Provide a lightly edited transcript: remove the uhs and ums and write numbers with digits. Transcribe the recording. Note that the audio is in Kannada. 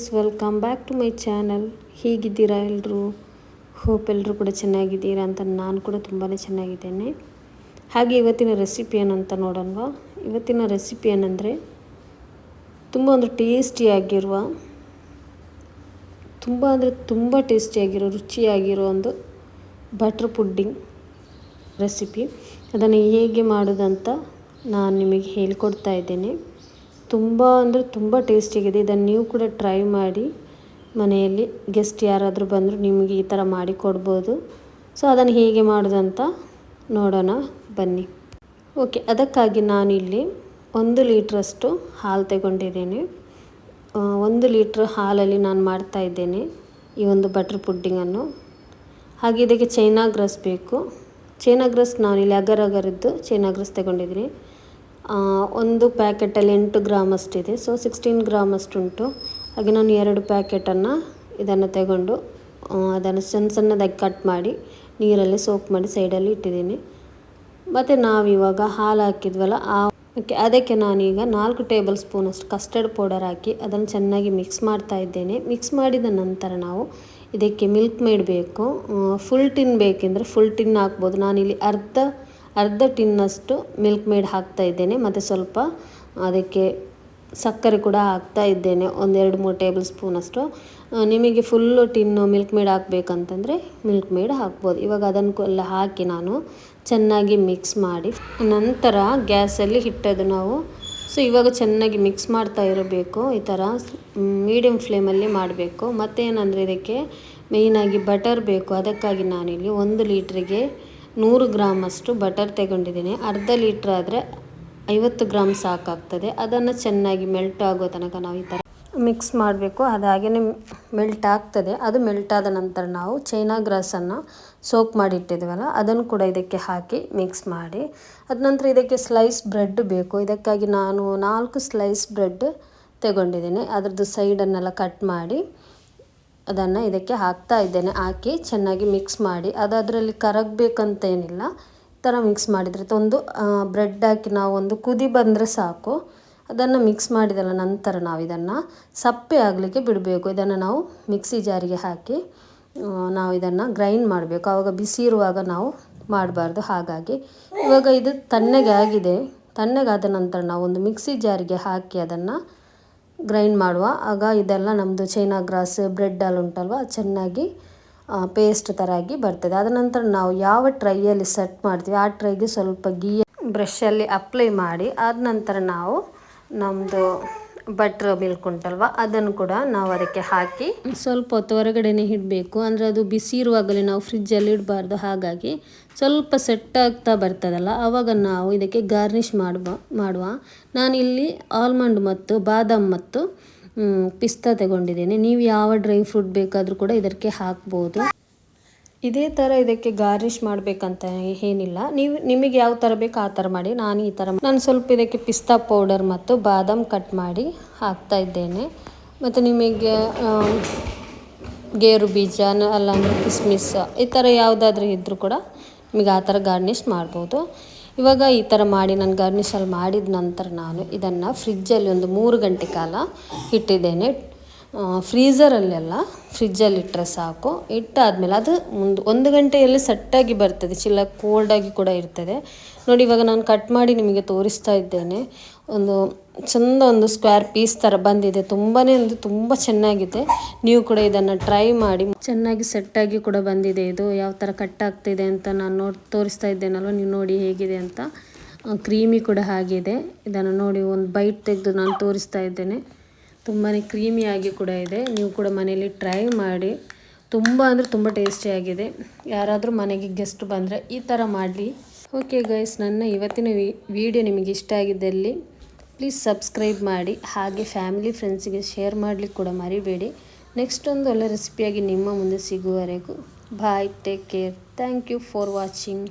Guys, welcome back to my channel. ಹೇಗಿದ್ದೀರಾ ಎಲ್ಲರೂ? ಹೋಪ್ ಎಲ್ಲರೂ ಕೂಡ ಚೆನ್ನಾಗಿದ್ದೀರಾ ಅಂತ ನಾನು ಕೂಡ ತುಂಬಾ ಚೆನ್ನಾಗಿದ್ದೇನೆ. ಹಾಗೆ ಇವತ್ತಿನ ರೆಸಿಪಿ ಏನಂತ ನೋಡೋಣವಾ? ಇವತ್ತಿನ ರೆಸಿಪಿ ಏನಂದರೆ ತುಂಬ ಒಂದು ಟೇಸ್ಟಿಯಾಗಿರುವ ತುಂಬ ಟೇಸ್ಟಿಯಾಗಿರೋ ರುಚಿಯಾಗಿರೋ ಒಂದು ಬಟರ್ ಪುಡ್ಡಿಂಗ್ ರೆಸಿಪಿ. ಅದನ್ನು ಹೇಗೆ ಮಾಡೋದಂತ ನಾನು ನಿಮಗೆ ಹೇಳಿಕೊಡ್ತಾ ಇದ್ದೇನೆ. ತುಂಬ ಟೇಸ್ಟಿಯಾಗಿದೆ. ಇದನ್ನು ನೀವು ಕೂಡ ಟ್ರೈ ಮಾಡಿ. ಮನೆಯಲ್ಲಿ ಗೆಸ್ಟ್ ಯಾರಾದರೂ ಬಂದರೂ ನಿಮಗೆ ಈ ಥರ ಮಾಡಿ ಕೊಡ್ಬೋದು. ಸೊ ಅದನ್ನು ಹೇಗೆ ಮಾಡೋದಂತ ನೋಡೋಣ ಬನ್ನಿ. ಓಕೆ, ಅದಕ್ಕಾಗಿ ನಾನಿಲ್ಲಿ 1 ಲೀಟ್ರಷ್ಟು ಹಾಲು ತಗೊಂಡಿದ್ದೇನೆ. 1 ಲೀಟ್ರ್ ಹಾಲಲ್ಲಿ ನಾನು ಮಾಡ್ತಾಯಿದ್ದೇನೆ ಈ ಒಂದು ಬಟರ್ ಪುಡ್ಡಿಂಗನ್ನು. ಹಾಗೆ ಇದಕ್ಕೆ ಚೈನಾ ಗ್ರಾಸ್ ಬೇಕು. ಚೈನಾ ಗ್ರಾಸ್ ನಾನಿಲ್ಲಿ ಅಗರದ್ದು ಚೈನಾ ಗ್ರಾಸ್ ತಗೊಂಡಿದ್ದೀನಿ. ಒಂದು ಪ್ಯಾಕೆಟಲ್ಲಿ 8 ಗ್ರಾಮ್ ಅಷ್ಟಿದೆ. ಸೊ 16 ಗ್ರಾಮ್ ಅಷ್ಟುಂಟು. ಹಾಗೆ ನಾನು 2 ಪ್ಯಾಕೆಟನ್ನು ಇದನ್ನು ತಗೊಂಡು ಅದನ್ನು ಸಣ್ಣದಾಗಿ ಕಟ್ ಮಾಡಿ ನೀರಲ್ಲಿ ಸೋಕ್ ಮಾಡಿ ಸೈಡಲ್ಲಿ ಇಟ್ಟಿದ್ದೀನಿ. ಮತ್ತು ನಾವಿವಾಗ ಹಾಲು ಹಾಕಿದ್ವಲ್ಲ ಅದಕ್ಕೆ ನಾನೀಗ 4 ಟೇಬಲ್ ಸ್ಪೂನಷ್ಟು ಕಸ್ಟರ್ಡ್ ಪೌಡರ್ ಹಾಕಿ ಅದನ್ನು ಚೆನ್ನಾಗಿ ಮಿಕ್ಸ್ ಮಾಡ್ತಾ ಇದ್ದೇನೆ. ಮಿಕ್ಸ್ ಮಾಡಿದ ನಂತರ ನಾವು ಇದಕ್ಕೆ ಮಿಲ್ಕ್ ಮೇಡ್ ಬೇಕು. ಫುಲ್ ಟಿನ್ ಬೇಕೆಂದರೆ ಫುಲ್ ಟಿನ್ ಹಾಕ್ಬೋದು. ನಾನಿಲ್ಲಿ ಅರ್ಧ ಟಿನ್ನಷ್ಟು ಮಿಲ್ಕ್ ಮೇಡ್ ಹಾಕ್ತಾ ಇದ್ದೇನೆ. ಮತ್ತು ಸ್ವಲ್ಪ ಅದಕ್ಕೆ ಸಕ್ಕರೆ ಕೂಡ ಹಾಕ್ತಾ ಇದ್ದೇನೆ, 1-2-3 ಟೇಬಲ್ ಸ್ಪೂನಷ್ಟು. ನಿಮಗೆ ಫುಲ್ಲು ಟಿನ್ನು ಮಿಲ್ಕ್ ಮೇಡ್ ಹಾಕಬೇಕಂತಂದರೆ ಮಿಲ್ಕ್ ಮೇಡ್ ಹಾಕ್ಬೋದು. ಇವಾಗ ಅದನ್ನೆಲ್ಲ ಹಾಕಿ ನಾನು ಚೆನ್ನಾಗಿ ಮಿಕ್ಸ್ ಮಾಡಿ ನಂತರ ಗ್ಯಾಸಲ್ಲಿ ಇಟ್ಟದ್ದು ನಾವು. ಸೊ ಇವಾಗ ಚೆನ್ನಾಗಿ ಮಿಕ್ಸ್ ಮಾಡ್ತಾ ಇರಬೇಕು. ಈ ಥರ ಮೀಡಿಯಮ್ ಫ್ಲೇಮಲ್ಲಿ ಮಾಡಬೇಕು. ಮತ್ತೇನಂದರೆ ಇದಕ್ಕೆ ಮೇಯ್ನಾಗಿ ಬಟರ್ ಬೇಕು. ಅದಕ್ಕಾಗಿ ನಾನಿಲ್ಲಿ 1 ಲೀಟ್ರಿಗೆ 100 ಗ್ರಾಮ್ ಅಷ್ಟು ಬಟರ್ ತಗೊಂಡಿದ್ದೀನಿ. ಅರ್ಧ ಲೀಟ್ರ್ ಆದರೆ 50 ಗ್ರಾಮ್ ಸಾಕಾಗ್ತದೆ. ಅದನ್ನು ಚೆನ್ನಾಗಿ ಮೆಲ್ಟ್ ಆಗೋ ತನಕ ನಾವು ಈ ಥರ ಮಿಕ್ಸ್ ಮಾಡಬೇಕು. ಅದು ಹಾಗೇ ಮೆಲ್ಟ್ ಆಗ್ತದೆ. ಅದು ಮೆಲ್ಟ್ ಆದ ನಂತರ ನಾವು ಚೈನಾ ಗ್ರಾಸನ್ನು ಸೋಕ್ ಮಾಡಿ ಇಟ್ಟಿದ್ವಲ್ಲ ಅದನ್ನು ಕೂಡ ಇದಕ್ಕೆ ಹಾಕಿ ಮಿಕ್ಸ್ ಮಾಡಿ. ಅದ ನಂತರ ಇದಕ್ಕೆ ಸ್ಲೈಸ್ ಬ್ರೆಡ್ ಬೇಕು. ಇದಕ್ಕಾಗಿ ನಾನು 4 ಸ್ಲೈಸ್ ಬ್ರೆಡ್ ತಗೊಂಡಿದ್ದೀನಿ. ಅದರದ್ದು ಸೈಡನ್ನೆಲ್ಲ ಕಟ್ ಮಾಡಿ ಅದನ್ನು ಇದಕ್ಕೆ ಹಾಕ್ತಾ ಇದ್ದೇನೆ. ಹಾಕಿ ಚೆನ್ನಾಗಿ ಮಿಕ್ಸ್ ಮಾಡಿ ಅದರಲ್ಲಿ ಕರಗಬೇಕಂತ ಏನಿಲ್ಲ. ಈ ಥರ ಮಿಕ್ಸ್ ಮಾಡಿದರೆ ಒಂದು ಬ್ರೆಡ್ ಹಾಕಿ ನಾವು ಒಂದು ಕುದಿ ಬಂದರೆ ಸಾಕು. ಅದನ್ನು ಮಿಕ್ಸ್ ಮಾಡಿದಲ್ಲ ನಂತರ ನಾವು ಇದನ್ನು ಸಪ್ಪೆ ಆಗಲಿಕ್ಕೆ ಬಿಡಬೇಕು. ಇದನ್ನು ನಾವು ಮಿಕ್ಸಿ ಜಾರಿಗೆ ಹಾಕಿ ನಾವು ಇದನ್ನು ಗ್ರೈಂಡ್ ಮಾಡಬೇಕು. ಆವಾಗ ಬಿಸಿ ಇರುವಾಗ ನಾವು ಮಾಡಬಾರ್ದು. ಹಾಗಾಗಿ ಇವಾಗ ಇದು ತಣ್ಣಗಾದ ನಂತರ ನಾವು ಒಂದು ಮಿಕ್ಸಿ ಜಾರಿಗೆ ಹಾಕಿ ಅದನ್ನು ಗ್ರೈಂಡ್ ಮಾಡುವ. ಆಗ ಇದೆಲ್ಲ ನಮ್ಮದು ಚೈನಾ ಗ್ರಾಸ್ ಬ್ರೆಡ್ ಅಲ್ಲಿ ಉಂಟಲ್ವ ಚೆನ್ನಾಗಿ ಪೇಸ್ಟ್ ಥರ ಆಗಿ ಬರ್ತದೆ. ಅದ ನಂತರ ನಾವು ಯಾವ ಟ್ರೈಯಲ್ಲಿ ಸೆಟ್ ಮಾಡ್ತೀವಿ ಆ ಟ್ರೈಗೆ ಸ್ವಲ್ಪ ಗೀ ಬ್ರಷಲ್ಲಿ ಅಪ್ಲೈ ಮಾಡಿ ಆದ ನಂತರ ನಾವು ನಮ್ಮದು ಬಟ್ರ್ ಮಿಲ್ಕ್ ಉಂಟಲ್ವ ಅದನ್ನು ಕೂಡ ನಾವು ಅದಕ್ಕೆ ಹಾಕಿ ಸ್ವಲ್ಪ ಹೊತ್ತು ಹೊರಗಡೆನೇ ಇಡಬೇಕು. ಅಂದರೆ ಅದು ಬಿಸಿ ಇರುವಾಗಲೇ ನಾವು ಫ್ರಿಜ್ಜಲ್ಲಿ ಇಡಬಾರ್ದು. ಹಾಗಾಗಿ ಸ್ವಲ್ಪ ಸೆಟ್ ಆಗ್ತಾ ಬರ್ತದಲ್ಲ ಆವಾಗ ನಾವು ಇದಕ್ಕೆ ಗಾರ್ನಿಷ್ ಮಾಡುವ. ನಾನಿಲ್ಲಿ ಆಲ್ಮಂಡ್ ಮತ್ತು ಬಾದಾಮ್ ಮತ್ತು ಪಿಸ್ತಾ ತಗೊಂಡಿದ್ದೇನೆ. ನೀವು ಯಾವ ಡ್ರೈ ಫ್ರೂಟ್ ಬೇಕಾದರೂ ಕೂಡ ಇದಕ್ಕೆ ಹಾಕ್ಬೋದು. ಇದೇ ಥರ ಇದಕ್ಕೆ ಗಾರ್ನಿಷ್ ಮಾಡಬೇಕಂತ ಏನಿಲ್ಲ. ನಿಮಗೆ ಯಾವ ಥರ ಬೇಕು ಆ ಥರ ಮಾಡಿ. ನಾನು ಸ್ವಲ್ಪ ಇದಕ್ಕೆ ಪಿಸ್ತಾ ಪೌಡರ್ ಮತ್ತು ಬಾದಾಮ್ ಕಟ್ ಮಾಡಿ ಹಾಕ್ತಾ ಇದ್ದೇನೆ. ಮತ್ತು ನಿಮಗೆ ಗೇರು ಬೀಜ ಅಲ್ಲಾಂದರೆ ಕಿಸ್ಮಿಸ್ ಈ ಥರ ಯಾವುದಾದ್ರೂ ಇದ್ದರೂ ಕೂಡ ನಿಮಗೆ ಆ ಥರ ಗಾರ್ನಿಷ್ ಮಾಡ್ಬೋದು. ಇವಾಗ ಈ ಥರ ಮಾಡಿ ನಾನು ಗಾರ್ನಿಷಲ್ಲಿ ಮಾಡಿದ ನಂತರ ನಾನು ಇದನ್ನು ಫ್ರಿಜ್ಜಲ್ಲಿ ಒಂದು 3 ಗಂಟೆ ಕಾಲ ಇಟ್ಟಿದ್ದೇನೆ. ಫ್ರೀಝರಲ್ಲೆಲ್ಲ ಫ್ರಿಜ್ಜಲ್ಲಿ ಇಟ್ಟರೆ ಸಾಕು. ಇಟ್ಟಾದಮೇಲೆ ಅದು 1 ಗಂಟೆಯಲ್ಲಿ ಸೆಟ್ಟಾಗಿ ಬರ್ತದೆ. ಕೋಲ್ಡಾಗಿ ಕೂಡ ಇರ್ತದೆ. ನೋಡಿ ಇವಾಗ ನಾನು ಕಟ್ ಮಾಡಿ ನಿಮಗೆ ತೋರಿಸ್ತಾ ಇದ್ದೇನೆ. ಒಂದು ಸ್ಕ್ವೇರ್ ಪೀಸ್ ಥರ ಬಂದಿದೆ. ತುಂಬ ಚೆನ್ನಾಗಿದೆ. ನೀವು ಕೂಡ ಇದನ್ನು ಟ್ರೈ ಮಾಡಿ. ಚೆನ್ನಾಗಿ ಸೆಟ್ಟಾಗಿ ಕೂಡ ಬಂದಿದೆ. ಇದು ಯಾವ ಥರ ಕಟ್ ಆಗ್ತಿದೆ ಅಂತ ನಾನು ತೋರಿಸ್ತಾ ಇದ್ದೇನಲ್ವ, ನೀವು ನೋಡಿ ಹೇಗಿದೆ ಅಂತ. ಕ್ರೀಮಿ ಕೂಡ ಆಗಿದೆ. ಇದನ್ನು ನೋಡಿ ಒಂದು ಬೈಟ್ ತೆಗೆದು ನಾನು ತೋರಿಸ್ತಾ ಇದ್ದೇನೆ. ತುಂಬಾ ಕ್ರೀಮಿಯಾಗಿ ಕೂಡ ಇದೆ. ನೀವು ಕೂಡ ಮನೆಯಲ್ಲಿ ಟ್ರೈ ಮಾಡಿ. ತುಂಬ ಟೇಸ್ಟಿಯಾಗಿದೆ. ಯಾರಾದರೂ ಮನೆಗೆ ಗೆಸ್ಟ್ ಬಂದರೆ ಈ ಥರ ಮಾಡಲಿ. ಓಕೆ ಗೈಸ್, ನನ್ನ ಇವತ್ತಿನ ವಿಡಿಯೋ ನಿಮಗೆ ಇಷ್ಟ ಆಗಿದ್ದಲ್ಲಿ ಪ್ಲೀಸ್ ಸಬ್ಸ್ಕ್ರೈಬ್ ಮಾಡಿ. ಹಾಗೆ ಫ್ಯಾಮಿಲಿ ಫ್ರೆಂಡ್ಸಿಗೆ ಶೇರ್ ಮಾಡಲಿಕ್ಕೆ ಕೂಡ ಮರಿಬೇಡಿ. ನೆಕ್ಸ್ಟ್ ಒಂದು ಒಳ್ಳೆ ರೆಸಿಪಿಯಾಗಿ ನಿಮ್ಮ ಮುಂದೆ ಸಿಗುವವರೆಗೂ bye, take care, thank you for watching.